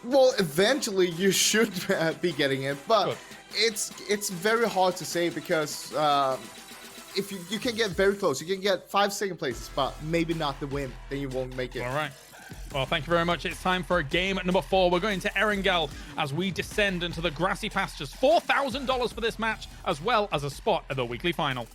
Well, eventually you should be getting it, but Good. it's very hard to say because if you can get very close, you can get 5 second places, but maybe not the win, then you won't make it. All right. Well, thank you very much. It's time for game number 4. We're going to Erangel as we descend into the grassy pastures. $4,000 for this match, as well as a spot at the weekly final.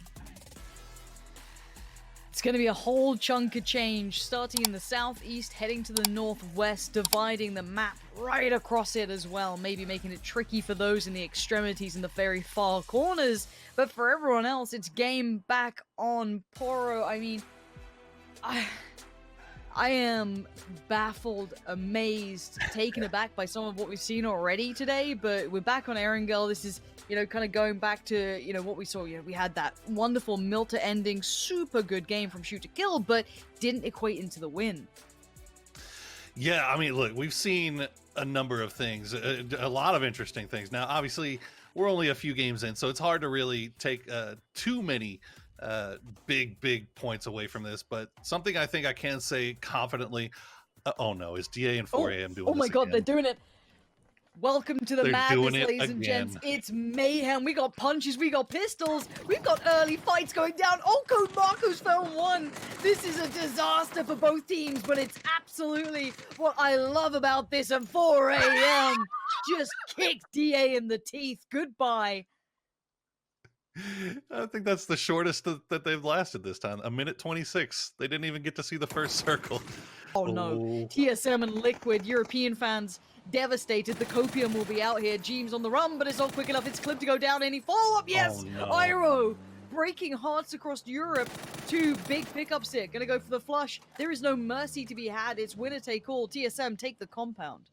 It's going to be a whole chunk of change, starting in the southeast, heading to the northwest, dividing the map right across it as well, maybe making it tricky for those in the extremities and the very far corners. But for everyone else, it's game back on Poro. I mean, I am baffled, amazed, taken aback by some of what we've seen already today, but we're back on Erangel. This is, kind of going back to, what we saw. We had that wonderful Milta ending, super good game from shoot to kill, but didn't equate into the win. Yeah, I mean, look, we've seen a number of things, a lot of interesting things. Now, obviously, we're only a few games in, so it's hard to really take too many big points away from this, but something I think I can say confidently, oh no, is DA and 4AM doing this? Oh my god, again? they're doing it. Welcome to the They're madness, doing it ladies and again. gents. It's mayhem. We got punches, we got pistols, we've got early fights going down. Oh, Code Marco's found one. This is a disaster for both teams, but it's absolutely what I love about this. And 4AM just kicked DA in the teeth. Goodbye. I think that's the shortest that they've lasted this time. 1:26. They didn't even get to see the first circle. Oh no. TSM and Liquid, European fans devastated. The Copium will be out here. Jeems on the run, but it's not quick enough. It's clipped to go down. Any follow-up? Yes! Oh, no. Iroh breaking hearts across Europe. 2 big pickups here. Gonna go for the flush. There is no mercy to be had. It's winner take all. TSM take the compound.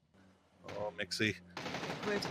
Oh, Mixie. Liquid.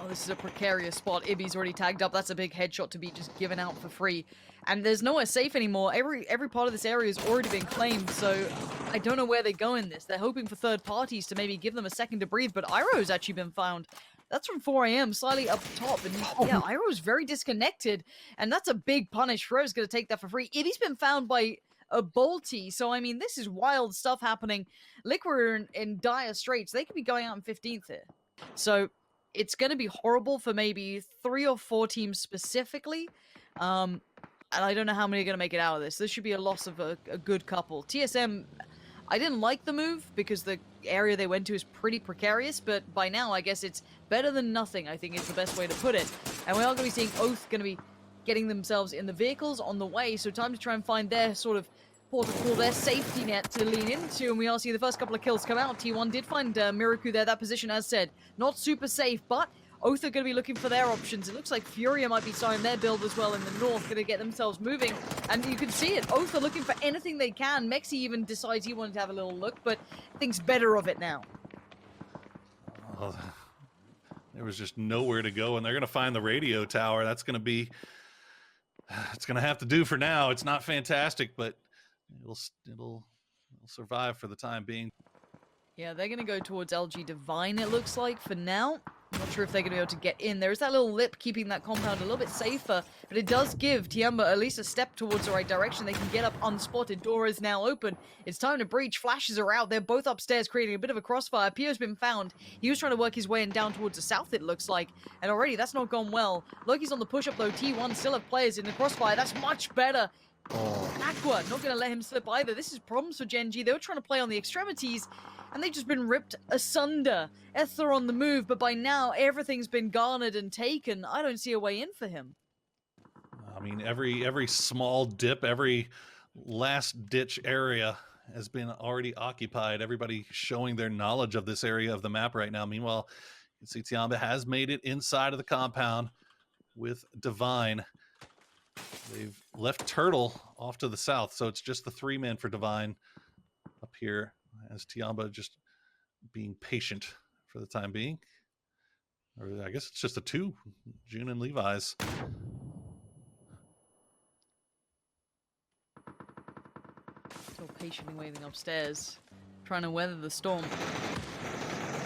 Oh, this is a precarious spot. Ibby's already tagged up. That's a big headshot to be just given out for free. And there's nowhere safe anymore. Every part of this area has already been claimed, so I don't know where they go in this. They're hoping for third parties to maybe give them a second to breathe, but Iroh's actually been found. That's from 4AM, slightly up top. And yeah, Iroh's very disconnected, and that's a big punish. Fro's going to take that for free. Ibby's been found by a Bolty, so I mean, this is wild stuff happening. Liquid are in dire straits. They could be going out in 15th here. So it's going to be horrible for maybe 3 or 4 teams specifically. And I don't know how many are going to make it out of this. This should be a loss of a good couple. TSM, I didn't like the move because the area they went to is pretty precarious, but by now I guess it's better than nothing, I think is the best way to put it. And we are going to be seeing Oath going to be getting themselves in the vehicles on the way, so time to try and find their sort of portal, their safety net to lean into, and we are seeing the first couple of kills come out. T1 did find Miraku there. That position, as said, not super safe, but Oath are going to be looking for their options. It looks like Furia might be starting their build as well in the north, going to get themselves moving, and you can see it. Oath are looking for anything they can. Mexi even decides he wanted to have a little look, but thinks better of it now. Oh, there was just nowhere to go, and they're going to find the radio tower. That's going to be, it's going to have to do for now. It's not fantastic, but it'll survive for the time being. Yeah, they're going to go towards LG Divine, it looks like, for now. I'm not sure if they're going to be able to get in. There is that little lip keeping that compound a little bit safer, but it does give Tiamba at least a step towards the right direction. They can get up unspotted. Door is now open. It's time to breach. Flashes are out. They're both upstairs creating a bit of a crossfire. Pio's been found. He was trying to work his way in down towards the south, it looks like, and already that's not gone well. Loki's on the push-up, though. T1 still have players in the crossfire. That's much better. Aqua, not going to let him slip either. This is problems for Gen.G. They were trying to play on the extremities, and they've just been ripped asunder. Ether on the move, but by now, everything's been garnered and taken. I don't see a way in for him. I mean, every small dip, every last-ditch area has been already occupied. Everybody showing their knowledge of this area of the map right now. Meanwhile, you can see Tiamba has made it inside of the compound with Divine. They've left Turtle off to the south, so it's just the 3 men for Divine up here, as Tiamba just being patient for the time being. Or I guess it's just the 2, June and Levi's. Still patiently waiting upstairs, trying to weather the storm.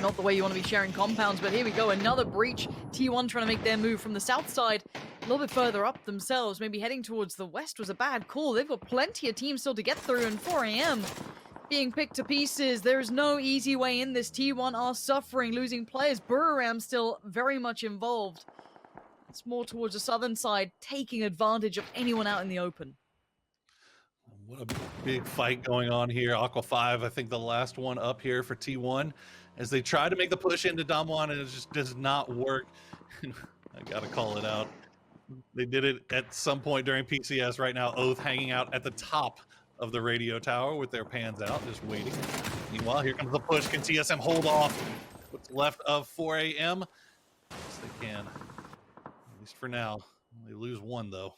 Not the way you want to be sharing compounds, but here we go, another breach. T1 trying to make their move from the south side, a little bit further up themselves, maybe heading towards the west was a bad call. They've got plenty of teams still to get through, and 4AM, being picked to pieces. There's no easy way in this. T1 are suffering, losing players. Buriram still very much involved. It's more towards the southern side, taking advantage of anyone out in the open. What a big fight going on here. Aqua 5, I think the last one up here for T1 as they try to make the push into Damwon, and it just does not work. I gotta call it out. They did it at some point during PCS. Right now, Oath hanging out at the top of the radio tower with their pans out, just waiting. Meanwhile, here comes the push. Can TSM hold off what's left of 4 a.m.? Yes, they can. At least for now. They lose one, though.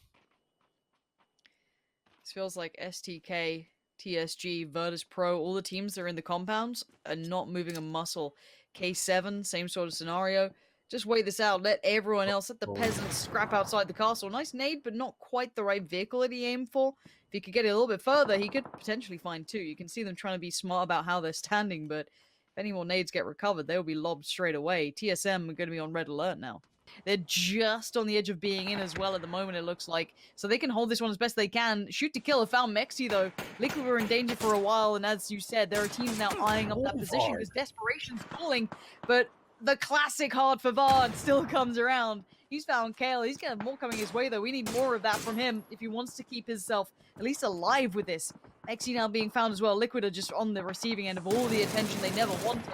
This feels like STK, TSG, Virtus Pro, all the teams that are in the compounds are not moving a muscle. K7, same sort of scenario. Just wait this out. Let everyone else, let the peasants scrap outside the castle. Nice nade, but not quite the right vehicle that he aimed for. If he could get it a little bit further, he could potentially find two. You can see them trying to be smart about how they're standing, but if any more nades get recovered, they'll be lobbed straight away. TSM are going to be on red alert now. They're just on the edge of being in as well at the moment, it looks like. So they can hold this one as best they can. Shoot to kill have found Mexi, though. Liquid were in danger for a while, and as you said, there are teams now eyeing up that position because desperation's calling. But the classic hard for Vard still comes around. He's found Kale. He's got more coming his way, though. We need more of that from him if he wants to keep himself at least alive with this. Mexi now being found as well. Liquid are just on the receiving end of all the attention they never wanted.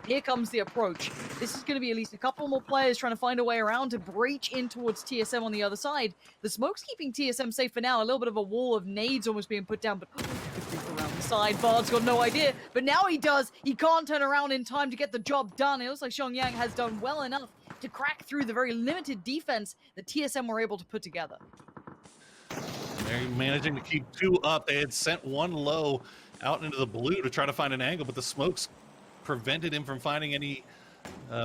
Here comes the approach. This is going to be at least a couple more players trying to find a way around to breach in towards TSM on the other side. The smoke's keeping TSM safe for now. A little bit of a wall of nades almost being put down, but around the side. Bard's got no idea, but now he does. He can't turn around in time to get the job done. It looks like Xiangyang has done well enough to crack through the very limited defense that TSM were able to put together. They're managing to keep two up. They had sent one low out into the blue to try to find an angle, but the smokes prevented him from finding any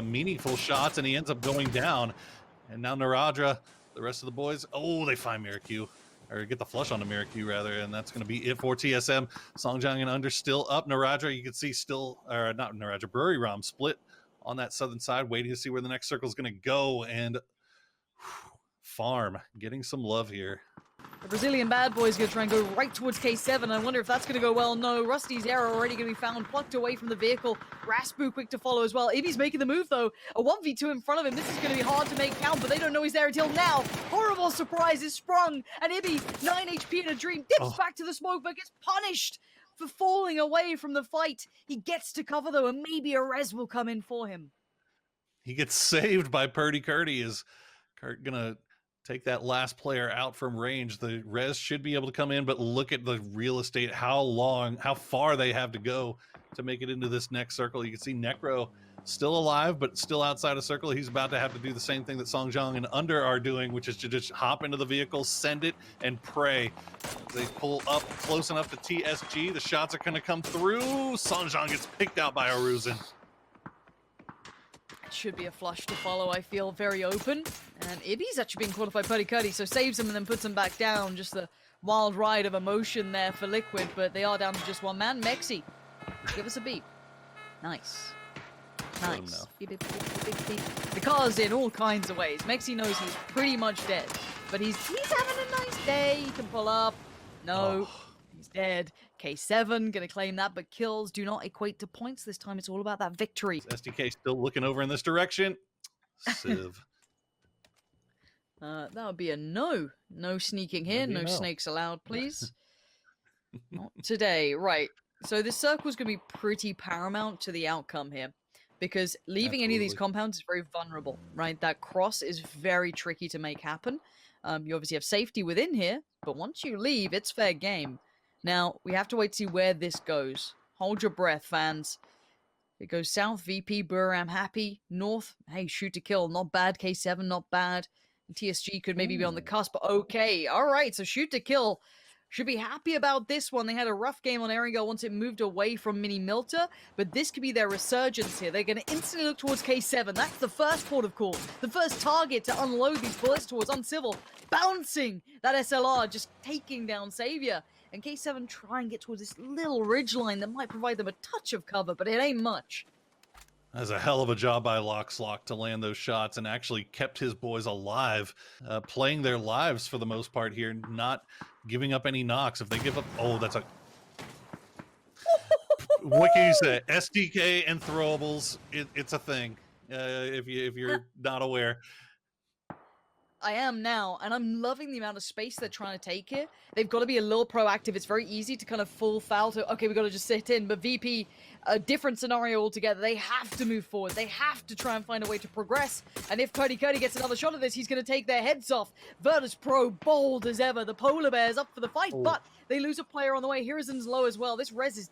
meaningful shots, and he ends up going down. And now Naradra, the rest of the boys, oh, they find Miracu, or get the flush onto Miracu rather, and that's going to be it for TSM. Songjang and Under still up. Naradra, you can see still, or not Naradra, Buriram split on that southern side, waiting to see where the next circle is going to go, and Farm getting some love here. The Brazilian bad boy is going to try and go right towards K7. I wonder if that's going to go well. No, Rusty's arrow already going to be found, plucked away from the vehicle. Raspu quick to follow as well. Ibby's making the move, though. A 1v2 in front of him. This is going to be hard to make count, but they don't know he's there until now. Horrible surprise is sprung, and Ibby, 9 HP in a dream, dips back to the smoke, but gets punished for falling away from the fight. He gets to cover, though, and maybe a res will come in for him. He gets saved by Purdy Curdy. Is Kurt going to take that last player out from range? The res should be able to come in, but look at the real estate, how far they have to go to make it into this next circle. You can see Necro still alive, but still outside of circle. He's about to have to do the same thing that Songjang and Under are doing, which is to just hop into the vehicle, send it, and pray. They pull up close enough to TSG. The shots are going to come through. Songjang gets picked out by Aruzin. Should be a flush to follow, I feel, very open. And Ibby's actually being qualified Putty Cuddy, so saves him and then puts him back down. Just the wild ride of emotion there for Liquid, but they are down to just one man. Mexi, give us a beep. Nice. Nice. Beep, beep, beep, beep, beep. Because in all kinds of ways, Mexi knows he's pretty much dead. But he's having a nice day. He can pull up. No. He's dead. K7 gonna claim that, but kills do not equate to points this time. It's all about that victory. SDK still looking over in this direction. Civ. That would be a no. No sneaking here. No snakes allowed, please. Not today. Right. So this circle is going to be pretty paramount to the outcome here. Because leaving any of these compounds is very vulnerable, right? That cross is very tricky to make happen. You obviously have safety within here, but once you leave, it's fair game. Now, we have to wait to see where this goes. Hold your breath, fans. It goes south, VP, Buriram, happy. North, hey, shoot to kill. Not bad. K7, not bad. And TSG could maybe be on the cusp. Okay, all right, so shoot to kill. Should be happy about this one. They had a rough game on Erangel once it moved away from Mini Milta, but this could be their resurgence here. They're going to instantly look towards K7. That's the first port of call. The first target to unload these bullets towards Uncivil. Bouncing that SLR, just taking down Savior. And K7 try and get towards this little ridgeline that might provide them a touch of cover, but it ain't much. That's a hell of a job by Lockslock to land those shots and actually kept his boys alive, playing their lives for the most part here, not giving up any knocks. If they give up, oh, that's a... What can you say? SDK and throwables, it's a thing. If you're not aware. I am now, and I'm loving the amount of space they're trying to take here. They've got to be a little proactive. It's very easy to kind of full foul to, okay, we've got to just sit in. But VP, a different scenario altogether. They have to move forward. They have to try and find a way to progress. And if Cody gets another shot at this, he's going to take their heads off. Virtus Pro, bold as ever. The Polar Bears up for the fight, but they lose a player on the way. Hirizen's low as well. This res is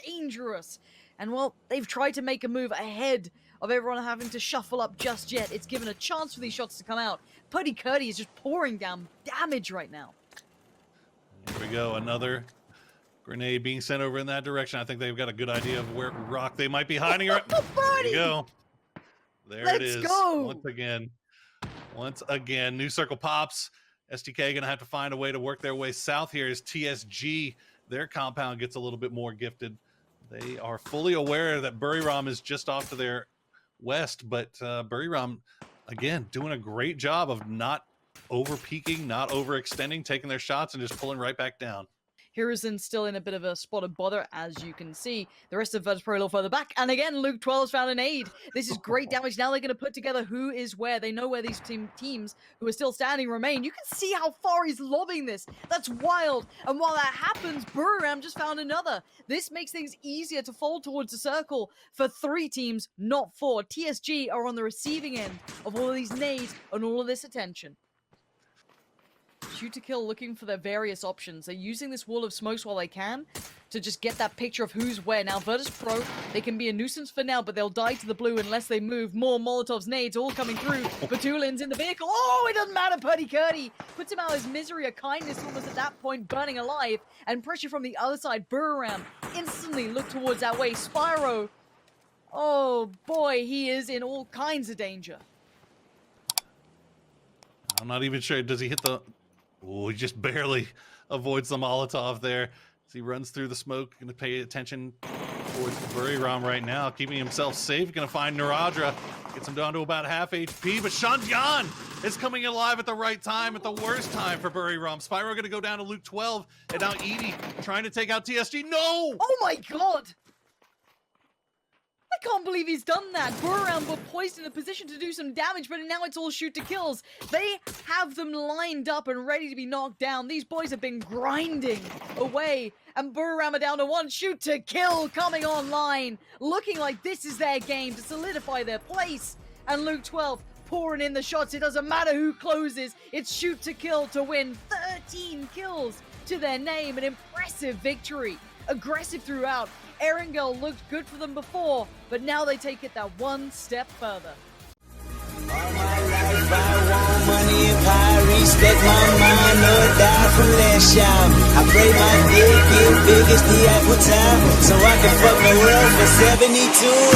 dangerous. And, well, they've tried to make a move ahead of everyone having to shuffle up just yet. It's given a chance for these shots to come out. Putty Cuddy is just pouring down damage right now. Here we go, another grenade being sent over in that direction. I think they've got a good idea of where rock they might be hiding. Right. There you go. There it is. Go. Once again, new circle pops. SDK gonna have to find a way to work their way south here as TSG, their compound gets a little bit more gifted. They are fully aware that Buriram is just off to their west, but Buriram, again, doing a great job of not over peaking, not overextending, taking their shots and just pulling right back down. Hirizen still in a bit of a spot of bother, as you can see. The rest of Virtus Pro a little further back. And again, Luke 12's found an aid. This is great damage. Now they're going to put together who is where. They know where these teams who are still standing remain. You can see how far he's lobbing this. That's wild. And while that happens, Buriram just found another. This makes things easier to fall towards the circle for 3 teams, not 4. TSG are on the receiving end of all of these nades and all of this attention. Shoot to kill, looking for their various options. They're using this wall of smokes while they can to just get that picture of who's where. Now, Virtus Pro, they can be a nuisance for now, but they'll die to the blue unless they move. More Molotovs, nades, all coming through. Batulin's in the vehicle. Oh, it doesn't matter. Putty Curdy puts him out of his misery. A kindness almost at that point, burning alive. And pressure from the other side. Buriram instantly look towards that way. Spyro, oh boy, he is in all kinds of danger. I'm not even sure. Does he hit the... Oh, he just barely avoids the Molotov there as he runs through the smoke. Going to pay attention towards Buriram right now, keeping himself safe. Going to find Naradra, gets him down to about half HP, but Shanjian is coming alive at the right time, at the worst time for Buriram. Spyro going to go down to Luke 12, and now Edie trying to take out TSG. No! Oh my god! I can't believe he's done that. Buriram were poised in a position to do some damage, but now it's all shoot to kills. They have them lined up and ready to be knocked down. These boys have been grinding away, and Buriram are down to 1. Shoot to kill coming online, looking like this is their game to solidify their place. And Luke 12 pouring in the shots. It doesn't matter who closes. It's shoot to kill to win 13 kills to their name. An impressive victory. Aggressive throughout. Erangel looked good for them before, but now they take it that one step further. All my life I want money and power, respect my mind, no die from last shot. I pray my dick get big as the Eiffel Tower, so I can fuck the world for 72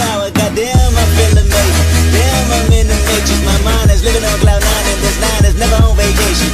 hours. Goddamn, I feel amazing. Damn, I'm in the matrix. My mind is living on cloud 9, and this 9 is never on vacation.